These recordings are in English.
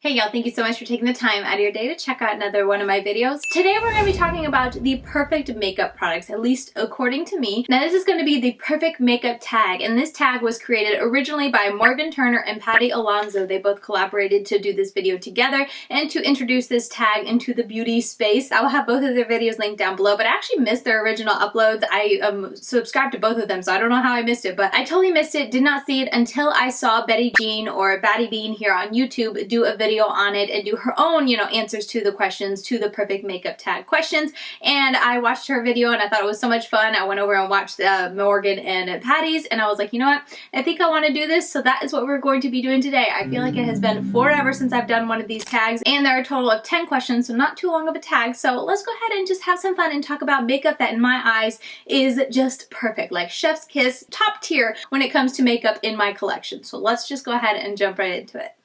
Hey y'all, thank you so much for taking the time out of your day to check out another one of my videos. Today we're going to be talking about the perfect makeup products, at least according to me. Now this is going to be the perfect makeup tag, and this tag was created originally by Morgan Turner and Patty Alonso. They both collaborated to do this video together and to introduce this tag into the beauty space. I will have both of their videos linked down below, but I actually missed their original uploads. I subscribed to both of them, so I don't know how I missed it, but I totally missed it, did not see it until I saw Betty Jean or Batty Bean here on YouTube do a video on it and do her own, answers to the questions, to the perfect makeup tag questions. And I watched her video and I thought it was so much fun. I went over and watched Morgan and Patty's, and I was like, you know what? I think I want to do this. So that is what we're going to be doing today. I feel like it has been forever since I've done one of these tags, and there are a total of 10 questions, so not too long of a tag. So let's go ahead and just have some fun and talk about makeup that in my eyes is just perfect, like chef's kiss, top tier when it comes to makeup in my collection. So let's just go ahead and jump right into it.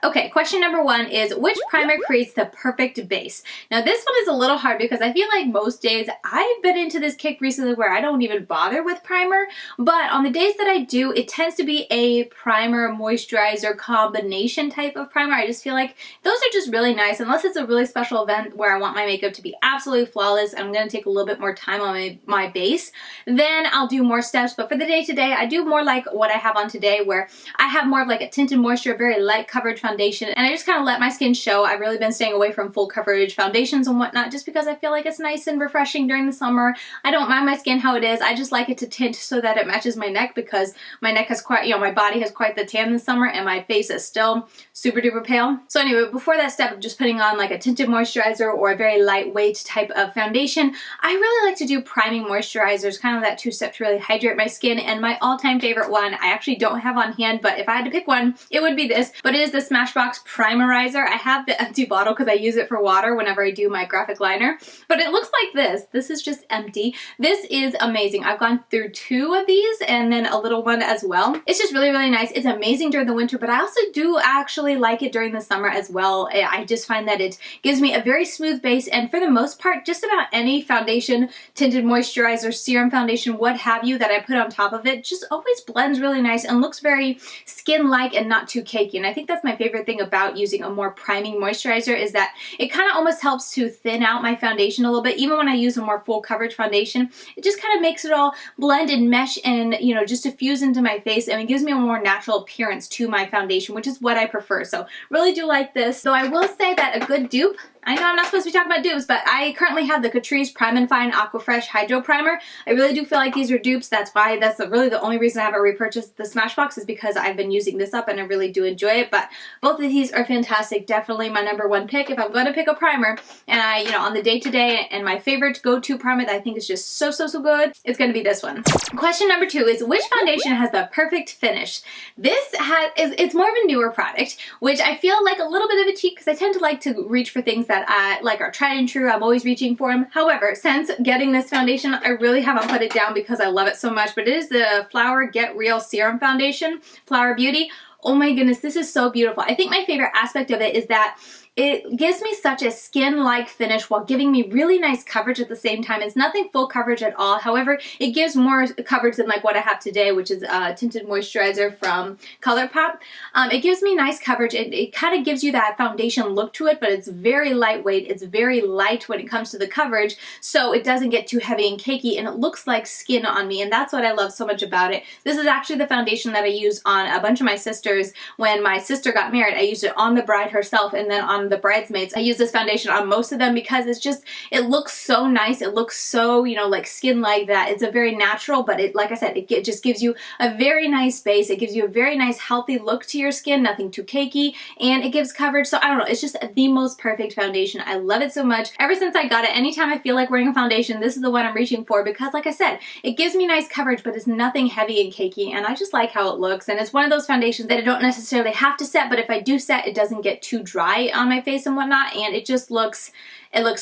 Okay, question number one is, which primer creates the perfect base? Now this one is a little hard because I feel like most days I've been into this kick recently where I don't even bother with primer, but on the days that I do, it tends to be a primer moisturizer combination type of primer. I just feel like those are just really nice, unless it's a really special event where I want my makeup to be absolutely flawless. I'm going to take a little bit more time on my base, then I'll do more steps. But for the day today, I do more like what I have on today, where I have more of like a tinted moisture, very light coverage foundation, and I just kind of let my skin show. I've really been staying away from full coverage foundations and whatnot just because I feel like it's nice and refreshing during the summer. I don't mind my skin how it is. I just like it to tint so that it matches my neck, because my neck has quite, my body has quite the tan this summer and my face is still super duper pale. So anyway, before that step of just putting on like a tinted moisturizer or a very lightweight type of foundation, I really like to do priming moisturizers, kind of that two-step to really hydrate my skin. And my all-time favorite one, I actually don't have on hand, but if I had to pick one, it would be this, but it is the Smashbox Primerizer. I have the empty bottle because I use it for water whenever I do my graphic liner, but it looks like this. This is just empty. This is amazing. I've gone through two of these and then a little one as well. It's just really, really nice. It's amazing during the winter, but I also do actually like it during the summer as well. I just find that it gives me a very smooth base, and for the most part, just about any foundation, tinted moisturizer, serum foundation, what have you, that I put on top of it just always blends really nice and looks very skin-like and not too cakey. And I think that's my favorite thing about using a more priming moisturizer, is that it kind of almost helps to thin out my foundation a little bit. Even when I use a more full coverage foundation, it just kind of makes it all blend and mesh and, just diffuse into my face, and it gives me a more natural appearance to my foundation, which is what I prefer. So really do like this. Though I will say that a good dupe, I know I'm not supposed to be talking about dupes, but I currently have the Catrice Prime and Fine Aquafresh Hydro Primer. I really do feel like these are dupes. That's really the only reason I haven't repurchased the Smashbox, is because I've been using this up and I really do enjoy it. But both of these are fantastic. Definitely my number one pick if I'm going to pick a primer. And on the day-to-day, and my favorite go-to primer that I think is just so good, it's going to be this one. Question number two is, which foundation has the perfect finish? It's more of a newer product, which I feel like a little bit of a cheat because I tend to like to reach for things that I like are tried and true. I'm always reaching for them. However, since getting this foundation, I really haven't put it down because I love it so much, but it is the Flower Get Real Serum Foundation, Flower Beauty. Oh my goodness, this is so beautiful. I think my favorite aspect of it is that it gives me such a skin-like finish while giving me really nice coverage at the same time. It's nothing full coverage at all. However, it gives more coverage than like what I have today, which is a tinted moisturizer from ColourPop. It gives me nice coverage. It kind of gives you that foundation look to it, but it's very lightweight. It's very light when it comes to the coverage, so it doesn't get too heavy and cakey, and it looks like skin on me, and that's what I love so much about it. This is actually the foundation that I use on a bunch of my sisters. When my sister got married, I used it on the bride herself, and then on the bridesmaids. I use this foundation on most of them because it looks so nice. It looks so, like skin-like, that it's a very natural, but like I said, it just gives you a very nice base. It gives you a very nice healthy look to your skin, nothing too cakey, and it gives coverage. So I don't know, it's just the most perfect foundation. I love it so much. Ever since I got it, anytime I feel like wearing a foundation, this is the one I'm reaching for, because like I said, it gives me nice coverage, but it's nothing heavy and cakey, and I just like how it looks. And it's one of those foundations that I don't necessarily have to set, but if I do set, it doesn't get too dry on my face and whatnot, and it just looks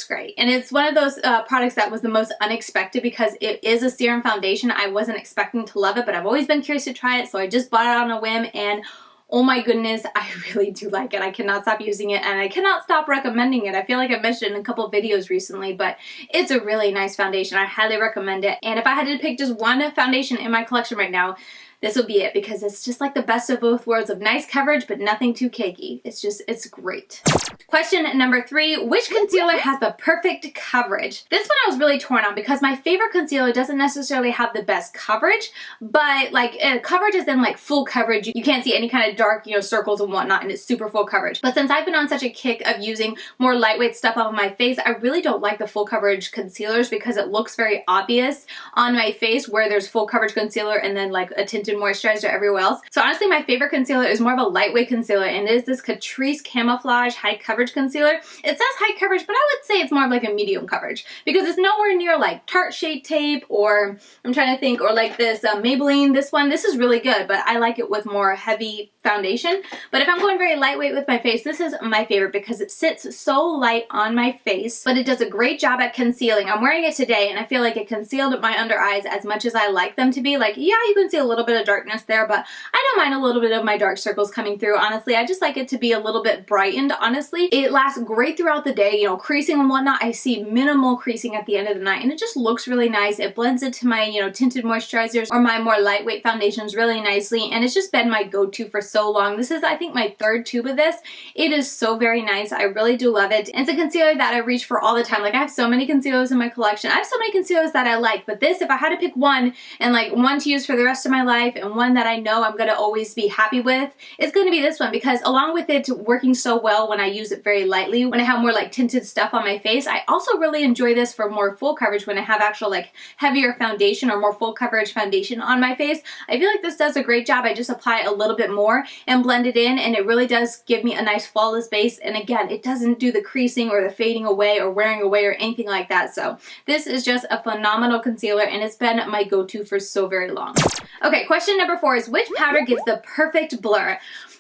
great. And it's one of those products that was the most unexpected because it is a serum foundation. I wasn't expecting to love it, but I've always been curious to try it, so I just bought it on a whim, and oh my goodness, I really do like it. I cannot stop using it and I cannot stop recommending it. I feel like I mentioned it in a couple of videos recently, but it's a really nice foundation. I highly recommend it. And if I had to pick just one foundation in my collection right now, this would be it, because it's just like the best of both worlds of nice coverage, but nothing too cakey. It's great. Question number 3, which concealer has the perfect coverage? This one I was really torn on because my favorite concealer doesn't necessarily have the best coverage, but like coverage is in like full coverage. You can't see any kind of dark, circles and whatnot, and it's super full coverage. But since I've been on such a kick of using more lightweight stuff on my face, I really don't like the full coverage concealers because it looks very obvious on my face where there's full coverage concealer and then like a tinted moisturizer everywhere else. So honestly, my favorite concealer is more of a lightweight concealer, and it is this Catrice Camouflage High Coverage Concealer. It says high coverage, but I would say it's more of like a medium coverage because it's nowhere near like Tarte Shape Tape, or I'm trying to think, or like this Maybelline. This is really good, but I like it with more heavy foundation. But if I'm going very lightweight with my face, this is my favorite because it sits so light on my face, but it does a great job at concealing. I'm wearing it today and I feel like it concealed my under eyes as much as I like them to be. Like, yeah, you can see a little bit of darkness there, but I don't mind a little bit of my dark circles coming through. Honestly, I just like it to be a little bit brightened. Honestly, it lasts great throughout the day. Creasing and whatnot, I see minimal creasing at the end of the night, and it just looks really nice. It blends into my, tinted moisturizers or my more lightweight foundations really nicely, and it's just been my go-to for so long. This is, I think, my 3rd tube of this. It is so very nice. I really do love it. It's a concealer that I reach for all the time. Like, I have so many concealers in my collection. I have so many concealers that I like, but this, if I had to pick one, and like one to use for the rest of my life and one that I know I'm going to always be happy with, it's going to be this one, because along with it working so well when I use it very lightly, when I have more like tinted stuff on my face, I also really enjoy this for more full coverage when I have actual like heavier foundation or more full coverage foundation on my face. I feel like this does a great job. I just apply a little bit more and blend it in, and it really does give me a nice flawless base. And again, it doesn't do the creasing or the fading away or wearing away or anything like that. So this is just a phenomenal concealer, and it's been my go-to for so very long. Okay, question number 4 is which powder gives the perfect blur?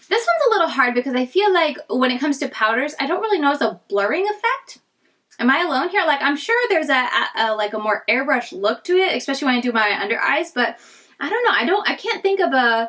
This one's a little hard because I feel like when it comes to powders, I don't really notice a blurring effect. Am I alone here? Like, I'm sure there's a more airbrush look to it, especially when I do my under eyes, but I don't know. I can't think of a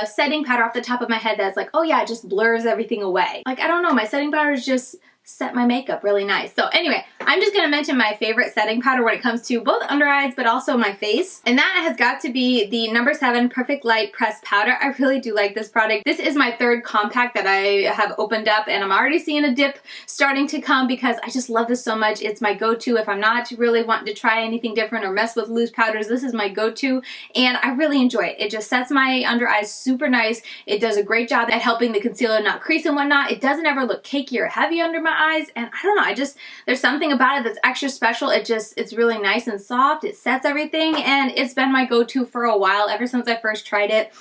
setting powder off the top of my head that's like, oh yeah, it just blurs everything away. Like, I don't know. My setting powders just set my makeup really nice. So anyway, I'm just going to mention my favorite setting powder when it comes to both under eyes but also my face, and that has got to be the number 7 Perfect Light Pressed Powder. I really do like this product. This is my 3rd compact that I have opened up, and I'm already seeing a dip starting to come because I just love this so much. It's my go-to if I'm not really wanting to try anything different or mess with loose powders. This is my go-to, and I really enjoy it. It just sets my under eyes super nice. It does a great job at helping the concealer not crease and whatnot. It doesn't ever look cakey or heavy under my eyes, and I don't know, there's something about it that's extra special. It's really nice and soft. It sets everything, and it's been my go-to for a while, ever since I first tried it.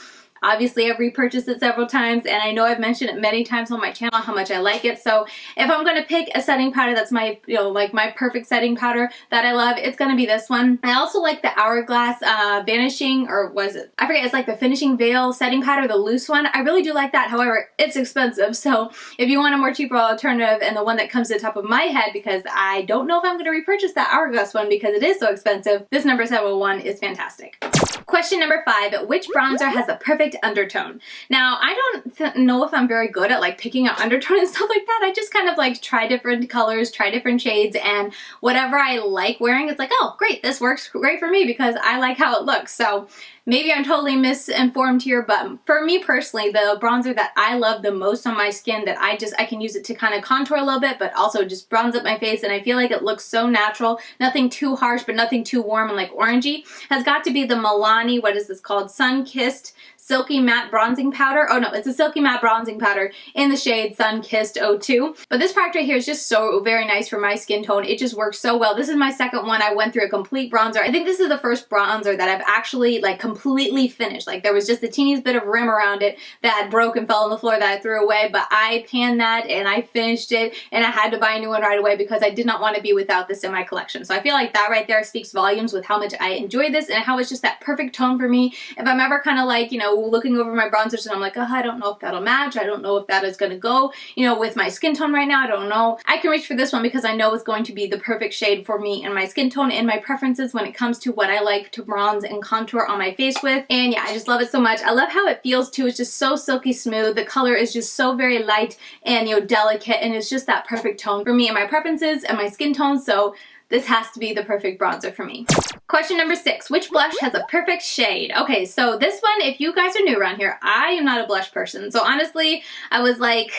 Obviously, I've repurchased it several times, and I know I've mentioned it many times on my channel how much I like it. So if I'm going to pick a setting powder that's my, like my perfect setting powder that I love, it's going to be this one. I also like the Hourglass Vanishing, or was it? I forget, it's like the Finishing Veil setting powder, the loose one. I really do like that. However, it's expensive. So if you want a more cheaper alternative and the one that comes to the top of my head, because I don't know if I'm going to repurchase that Hourglass one because it is so expensive, this number 7 one is fantastic. Question number 5, which bronzer has the perfect undertone? Now, I don't know if I'm very good at like picking out undertone and stuff like that. I just kind of like try different colors, try different shades, and whatever I like wearing, it's like, oh great, this works great for me because I like how it looks. So maybe I'm totally misinformed here, but for me personally, the bronzer that I love the most on my skin, that I can use it to kind of contour a little bit, but also just bronze up my face, and I feel like it looks so natural, nothing too harsh, but nothing too warm and like orangey, has got to be the Milani, what is this called? Sun-Kissed Silky Matte Bronzing Powder. Oh no, it's a Silky Matte Bronzing Powder in the shade Sun-Kissed 02. But this product right here is just so very nice for my skin tone. It just works so well. This is my 2nd one. I went through a complete bronzer. I think this is the first bronzer that I've actually like completely finished. Like, there was just the teeniest bit of rim around it that broke and fell on the floor that I threw away, but I panned that and I finished it, and I had to buy a new one right away because I did not want to be without this in my collection. So I feel like that right there speaks volumes with how much I enjoy this and how it's just that perfect tone for me. If I'm ever kind of like, know, looking over my bronzers and I'm like, oh, I don't know if that'll match. I don't know if that is going to go, you know, with my skin tone right now. I don't know. I can reach for this one because I know it's going to be the perfect shade for me and my skin tone and my preferences when it comes to what I like to bronze and contour on my face with. And yeah, I just love it so much. I love how it feels too. It's just so silky smooth. The color is just so very light and, you know, delicate, and it's just that perfect tone for me and my preferences and my skin tone. So this has to be the perfect bronzer for me. Question number 6, which blush has a perfect shade? Okay, so this one, if you guys are new around here, I am not a blush person. So honestly, I was like,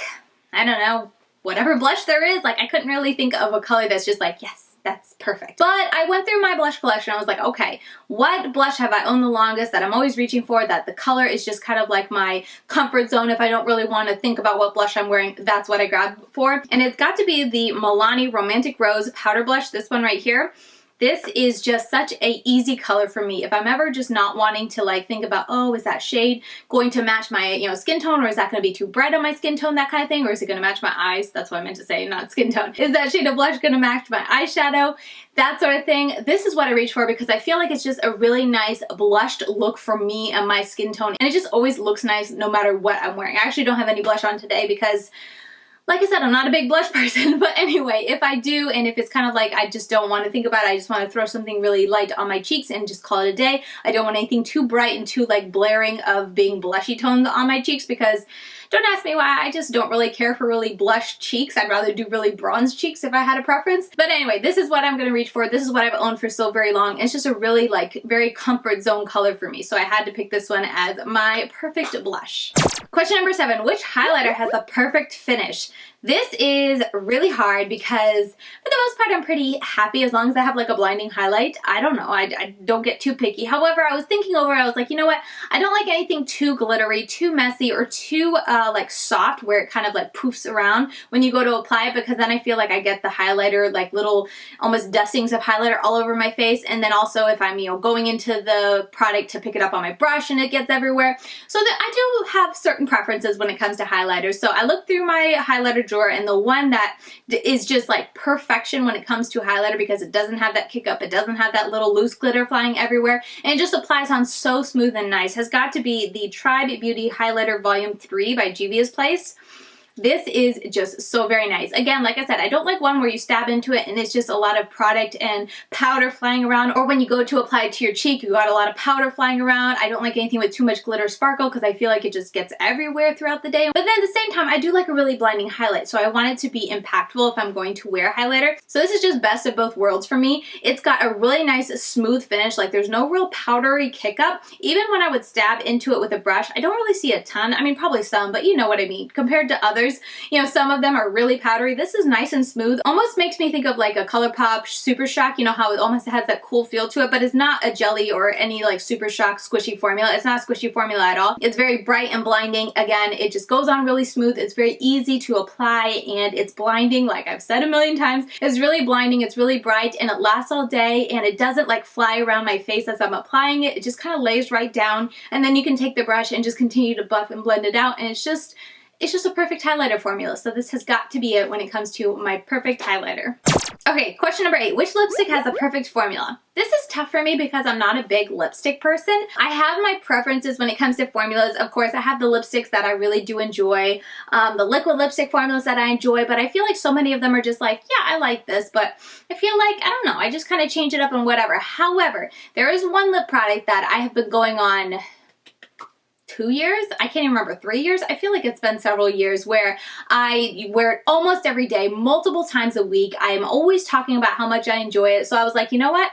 I don't know, whatever blush there is, like I couldn't really think of a color that's just like, yes, that's perfect. But I went through my blush collection. I was like, okay, what blush have I owned the longest that I'm always reaching for, that the color is just kind of like my comfort zone? If I don't really want to think about what blush I'm wearing, that's what I grab for. And it's got to be the Milani Romantic Rose powder blush, this one right here. This is just such a easy color for me. If I'm ever just not wanting to like think about, oh, is that shade going to match my, you know, skin tone, or is that going to be too bright on my skin tone, that kind of thing, or is it going to match my eyes? That's what I meant to say, not skin tone. Is that shade of blush going to match my eyeshadow? That sort of thing. This is what I reach for because I feel like it's just a really nice blushed look for me and my skin tone, and it just always looks nice no matter what I'm wearing. I actually don't have any blush on today because, like I said, I'm not a big blush person, but anyway, if I do, and if it's kind of like I just don't want to think about it, I just want to throw something really light on my cheeks and just call it a day. I don't want anything too bright and too like blaring of being blushy tones on my cheeks, because don't ask me why, I just don't really care for really blushed cheeks. I'd rather do really bronzed cheeks if I had a preference. But anyway, this is what I'm going to reach for. This is what I've owned for so very long. It's just a really like very comfort zone color for me. So I had to pick this one as my perfect blush. Question number 7, which highlighter has the perfect finish? This is really hard because for the most part I'm pretty happy as long as I have like a blinding highlight. I don't know, I don't get too picky. However, I was thinking over, I was like, you know what? I don't like anything too glittery, too messy, or too like soft where it kind of like poofs around when you go to apply it, because then I feel like I get the highlighter, like little almost dustings of highlighter all over my face. And then also if I'm, you know, going into the product to pick it up on my brush and it gets everywhere. So that I do have certain preferences when it comes to highlighters. So I looked through my highlighter drawer, and the one that is just like perfection when it comes to highlighter, because it doesn't have that kick up, it doesn't have that little loose glitter flying everywhere, and it just applies on so smooth and nice, has got to be the Tribe Beauty Highlighter Volume 3 by Juvia's Place. This is just so very nice. Again, like I said, I don't like one where you stab into it and it's just a lot of product and powder flying around, or when you go to apply it to your cheek, you got a lot of powder flying around. I don't like anything with too much glitter sparkle because I feel like it just gets everywhere throughout the day. But then at the same time, I do like a really blinding highlight, so I want it to be impactful if I'm going to wear highlighter. So this is just best of both worlds for me. It's got a really nice smooth finish, like there's no real powdery kick up. Even when I would stab into it with a brush, I don't really see a ton. I mean, probably some, but you know what I mean. Compared to others, you know, some of them are really powdery. This is nice and smooth. Almost makes me think of like a ColourPop Super Shock, you know, how it almost has that cool feel to it, but it's not a jelly or any like Super Shock squishy formula. It's not a squishy formula at all. It's very bright and blinding. Again, it just goes on really smooth. It's very easy to apply, and it's blinding, like I've said a million times. It's really blinding, it's really bright, and it lasts all day, and it doesn't like fly around my face as I'm applying it. It just kind of lays right down, and then you can take the brush and just continue to buff and blend it out, and it's just a perfect highlighter formula. So this has got to be it when it comes to my perfect highlighter. Okay, question number 8. Which lipstick has the perfect formula? This is tough for me because I'm not a big lipstick person. I have my preferences when it comes to formulas. Of course, I have the lipsticks that I really do enjoy, the liquid lipstick formulas that I enjoy, but I feel like so many of them are just like, yeah, I like this, but I feel like, I don't know, I just kind of change it up and whatever. However, there is one lip product that I have been going on 2 years? I can't even remember, 3 years? I feel like it's been several years where I wear it almost every day, multiple times a week. I am always talking about how much I enjoy it. So I was like, you know what?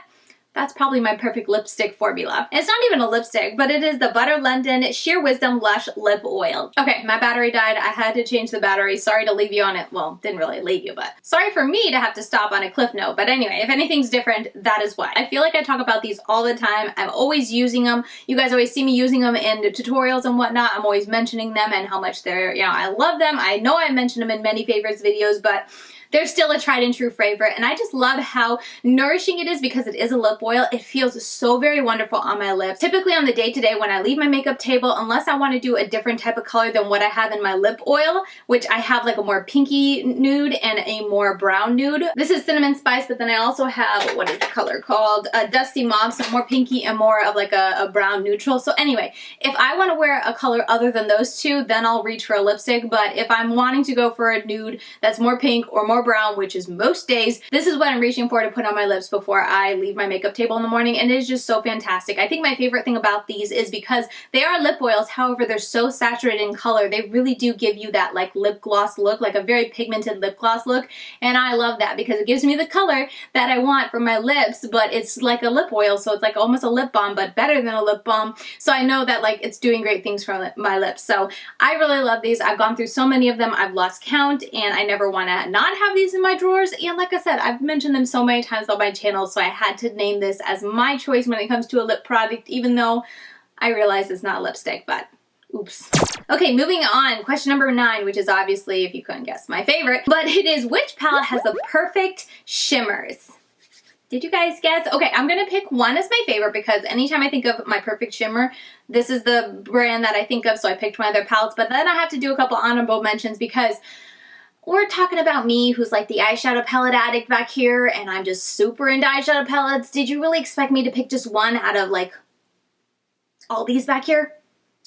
That's probably my perfect lipstick formula. It's not even a lipstick, but it is the Butter London Sheer Wisdom Lush Lip Oil. Okay, my battery died. I had to change the battery. Sorry to leave you on it. Well, didn't really leave you, but sorry for me to have to stop on a cliff note. But anyway, if anything's different, that is why. I feel like I talk about these all the time. I'm always using them. You guys always see me using them in tutorials and whatnot. I'm always mentioning them and how much they're, you know, I love them. I know I mentioned them in many favorites videos, but they're still a tried and true favorite, and I just love how nourishing it is because it is a lip oil. It feels so very wonderful on my lips. Typically on the day-to-day when I leave my makeup table, unless I want to do a different type of color than what I have in my lip oil, which I have like a more pinky nude and a more brown nude. This is Cinnamon Spice, but then I also have, what is the color called? Dusty Mauve, so more pinky and more of like a brown neutral. So anyway, if I want to wear a color other than those two, then I'll reach for a lipstick, but if I'm wanting to go for a nude that's more pink or more brown, which is most days, this is what I'm reaching for to put on my lips before I leave my makeup table in the morning, and it is just so fantastic. I think my favorite thing about these is because they are lip oils, however, they're so saturated in color. They really do give you that like lip gloss look, like a very pigmented lip gloss look, and I love that because it gives me the color that I want for my lips, but it's like a lip oil, so it's like almost a lip balm, but better than a lip balm, so I know that like it's doing great things for my lips. So I really love these. I've gone through so many of them, I've lost count, and I never want to not have these in my drawers, and like I said, I've mentioned them so many times on my channel, so I had to name this as my choice when it comes to a lip product, even though I realize it's not lipstick, but oops. Okay, moving on. Question number 9, which is obviously, if you couldn't guess, my favorite, but it is, which palette has the perfect shimmers? Did you guys guess? Okay, I'm gonna pick one as my favorite because anytime I think of my perfect shimmer, this is the brand that I think of, so I picked one of their palettes, but then I have to do a couple honorable mentions because we're talking about me, who's like the eyeshadow palette addict back here, and I'm just super into eyeshadow palettes. Did you really expect me to pick just one out of like all these back here?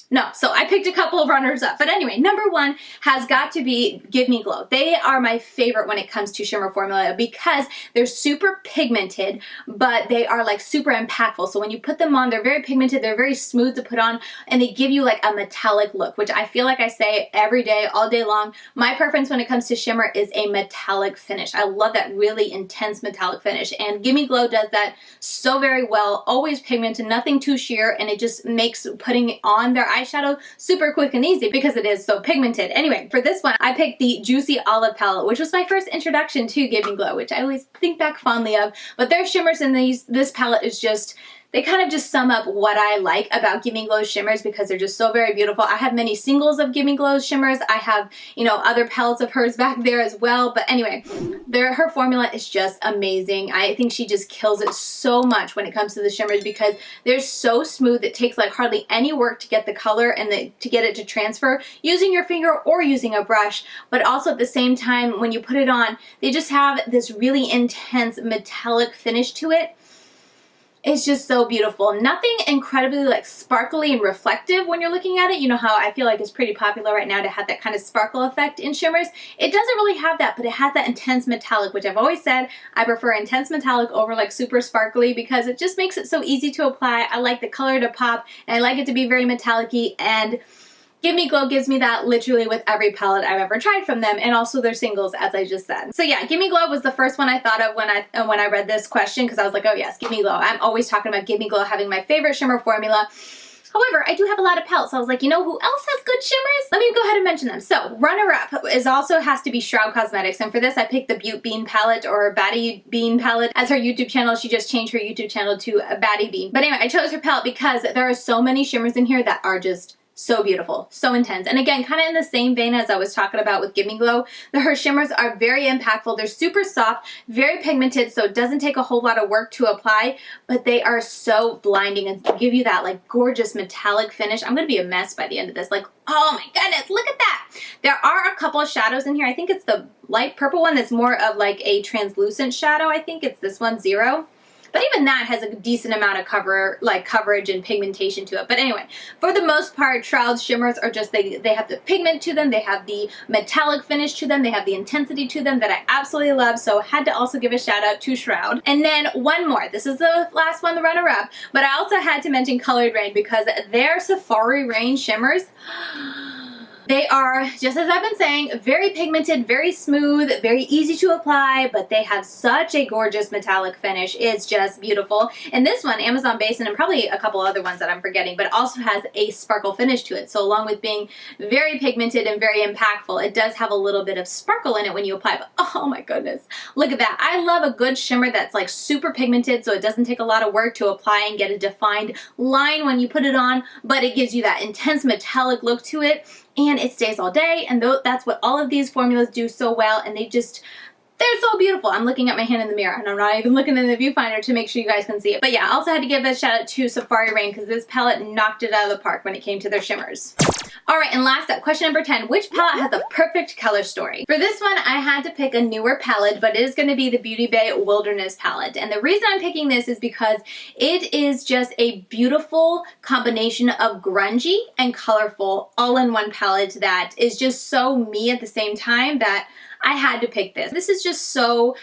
No, so I picked a couple of runners up. But anyway, number 1 has got to be Give Me Glow. They are my favorite when it comes to shimmer formula because they're super pigmented, but they are like super impactful. So when you put them on, they're very pigmented, they're very smooth to put on, and they give you like a metallic look, which I feel like I say every day, all day long. My preference when it comes to shimmer is a metallic finish. I love that really intense metallic finish, and Give Me Glow does that so very well. Always pigmented, nothing too sheer, and it just makes putting on their eyeshadow super quick and easy because it is so pigmented. Anyway, for this one, I picked the Juicy Olive palette, which was my first introduction to Give Me Glow, which I always think back fondly of. But their shimmers in this palette is just, they kind of just sum up what I like about Give Me Glow shimmers because they're just so very beautiful. I have many singles of Give Me Glow shimmers. I have, you know, other palettes of hers back there as well. But anyway, her formula is just amazing. I think she just kills it so much when it comes to the shimmers because they're so smooth. It takes like hardly any work to get the color and to get it to transfer using your finger or using a brush. But also at the same time, when you put it on, they just have this really intense metallic finish to it. It's just so beautiful. Nothing incredibly like sparkly and reflective when you're looking at it. You know how I feel like it's pretty popular right now to have that kind of sparkle effect in shimmers. It doesn't really have that, but it has that intense metallic, which I've always said I prefer intense metallic over like super sparkly because it just makes it so easy to apply. I like the color to pop, and I like it to be very metallic-y, and Give Me Glow gives me that literally with every palette I've ever tried from them, and also their singles, as I just said. So yeah, Give Me Glow was the first one I thought of when I read this question because I was like, oh yes, Give Me Glow. I'm always talking about Give Me Glow having my favorite shimmer formula. However, I do have a lot of palettes, so I was like, you know who else has good shimmers? Let me go ahead and mention them. So, runner-up also has to be Shroud Cosmetics, and for this I picked the Butte Bean palette, or Batty Bean palette. As her YouTube channel, she just changed her YouTube channel to Batty Bean. But anyway, I chose her palette because there are so many shimmers in here that are just so beautiful, so intense. And again, kind of in the same vein as I was talking about with Give Me Glow, her shimmers are very impactful. They're super soft, very pigmented, so it doesn't take a whole lot of work to apply, but they are so blinding and give you that like gorgeous metallic finish. I'm gonna be a mess by the end of this. Like, oh my goodness, look at that. There are a couple of shadows in here. I think it's the light purple one that's more of like a translucent shadow. I think it's this one, 0. But even that has a decent amount of coverage and pigmentation to it. But anyway, for the most part, Shroud's shimmers are just, they have the pigment to them, they have the metallic finish to them, they have the intensity to them that I absolutely love, so had to also give a shout out to Shroud. And then one more, this is the last one, the runner-up, but I also had to mention Colored Rain because their Safari Rain shimmers, they are, just as I've been saying, very pigmented, very smooth, very easy to apply, but they have such a gorgeous metallic finish. It's just beautiful. And this one, Amazon Basin, and probably a couple other ones that I'm forgetting, but also has a sparkle finish to it. So along with being very pigmented and very impactful, it does have a little bit of sparkle in it when you apply, but oh my goodness, look at that. I love a good shimmer that's like super pigmented, so it doesn't take a lot of work to apply and get a defined line when you put it on, but it gives you that intense metallic look to it. And it stays all day, and that's what all of these formulas do so well, and they just, they're so beautiful. I'm looking at my hand in the mirror and I'm not even looking in the viewfinder to make sure you guys can see it. But yeah, I also had to give a shout out to Safari Rain because this palette knocked it out of the park when it came to their shimmers. Alright, and last up, question number 10. Which palette has the perfect color story? For this one, I had to pick a newer palette, but it is going to be the Beauty Bay Wilderness palette. And the reason I'm picking this is because it is just a beautiful combination of grungy and colorful all in one palette that is just so me at the same time that I had to pick this. This is just so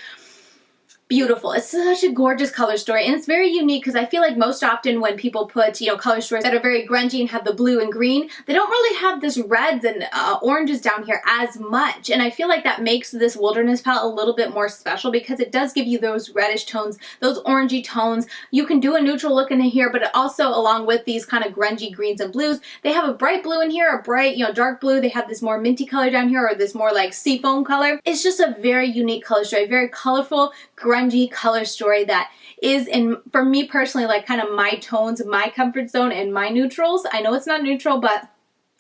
beautiful. It's such a gorgeous color story, and it's very unique because I feel like most often when people put, you know, color stories that are very grungy and have the blue and green, they don't really have this reds and oranges down here as much, and I feel like that makes this Wilderness palette a little bit more special because it does give you those reddish tones, those orangey tones. You can do a neutral look in here, but it also, along with these kind of grungy greens and blues, they have a bright blue in here, a bright, you know, dark blue. They have this more minty color down here, or this more like seafoam color. It's just a very unique color story, very colorful, grungy color story that is, for me personally, like kind of my tones, my comfort zone, and my neutrals. I know it's not neutral, but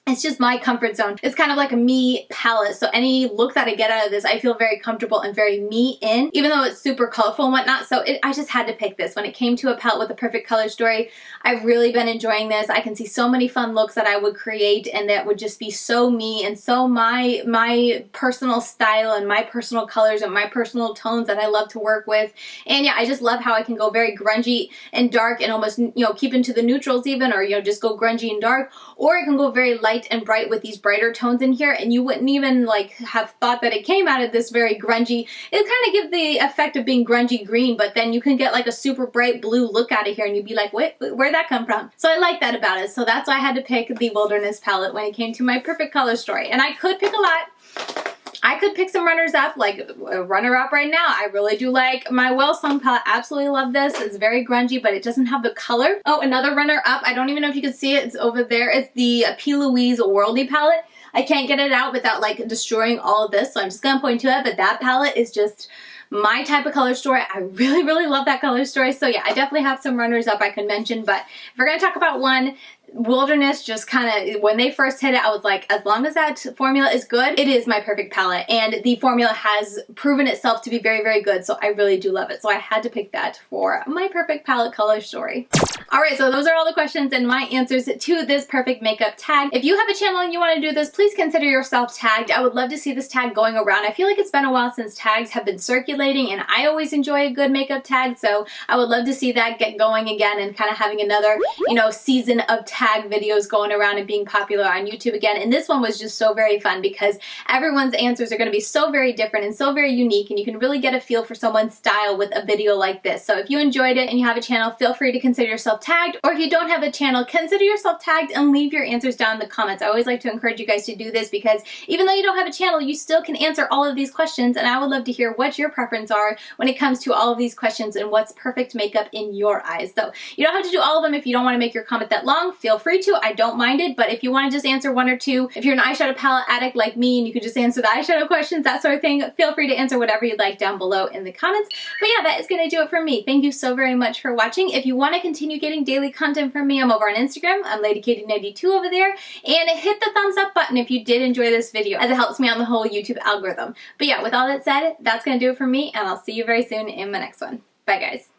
it's just my comfort zone. It's kind of like a me palette, so any look that I get out of this, I feel very comfortable and very me in, even though it's super colorful and whatnot. So I just had to pick this. When it came to a palette with a perfect color story, I've really been enjoying this. I can see so many fun looks that I would create and that would just be so me and so my personal style and my personal colors and my personal tones that I love to work with. And yeah, I just love how I can go very grungy and dark and almost, you know, keep into the neutrals even, or, you know, just go grungy and dark, or I can go very light and bright with these brighter tones in here, and you wouldn't even like have thought that it came out of this very grungy. It kind of gives the effect of being grungy green, but then you can get like a super bright blue look out of here and you'd be like, wait, where'd that come from? So I like that about it. So that's why I had to pick the Wilderness palette when it came to my perfect color story. And I could pick a lot. I could pick some runners up, like a runner up right now. I really do like my Well Sung palette. Absolutely love this. It's very grungy, but it doesn't have the color. Oh, another runner up. I don't even know if you can see it. It's over there. It's the P. Louise Worldy palette. I can't get it out without like destroying all of this, so I'm just gonna point to it, but that palette is just my type of color story. I really, really love that color story. So yeah, I definitely have some runners up I could mention, but if we're gonna talk about one, Wilderness just kind of, when they first hit it, I was like, as long as that formula is good, it is my perfect palette. And the formula has proven itself to be very, very good. So I really do love it. So I had to pick that for my perfect palette color story. Alright, so those are all the questions and my answers to this perfect makeup tag. If you have a channel and you want to do this, please consider yourself tagged. I would love to see this tag going around. I feel like it's been a while since tags have been circulating, and I always enjoy a good makeup tag. So I would love to see that get going again and kind of having another, you know, season of tag videos going around and being popular on YouTube again. And this one was just so very fun because everyone's answers are going to be so very different and so very unique, and you can really get a feel for someone's style with a video like this. So if you enjoyed it and you have a channel, feel free to consider yourself tagged, or if you don't have a channel, consider yourself tagged and leave your answers down in the comments. I always like to encourage you guys to do this because even though you don't have a channel, you still can answer all of these questions, and I would love to hear what your preference are when it comes to all of these questions and what's perfect makeup in your eyes. So you don't have to do all of them. If you don't want to make your comment that long, feel free to. I don't mind it, but if you want to just answer one or two, if you're an eyeshadow palette addict like me and you could just answer the eyeshadow questions, that sort of thing, feel free to answer whatever you'd like down below in the comments. But yeah, that is going to do it for me. Thank you so very much for watching. If you want to continue getting daily content from me, I'm over on Instagram. I'm LadyKatie92 over there. And hit the thumbs up button if you did enjoy this video, as it helps me on the whole YouTube algorithm. But yeah, with all that said, that's going to do it for me, and I'll see you very soon in my next one. Bye guys.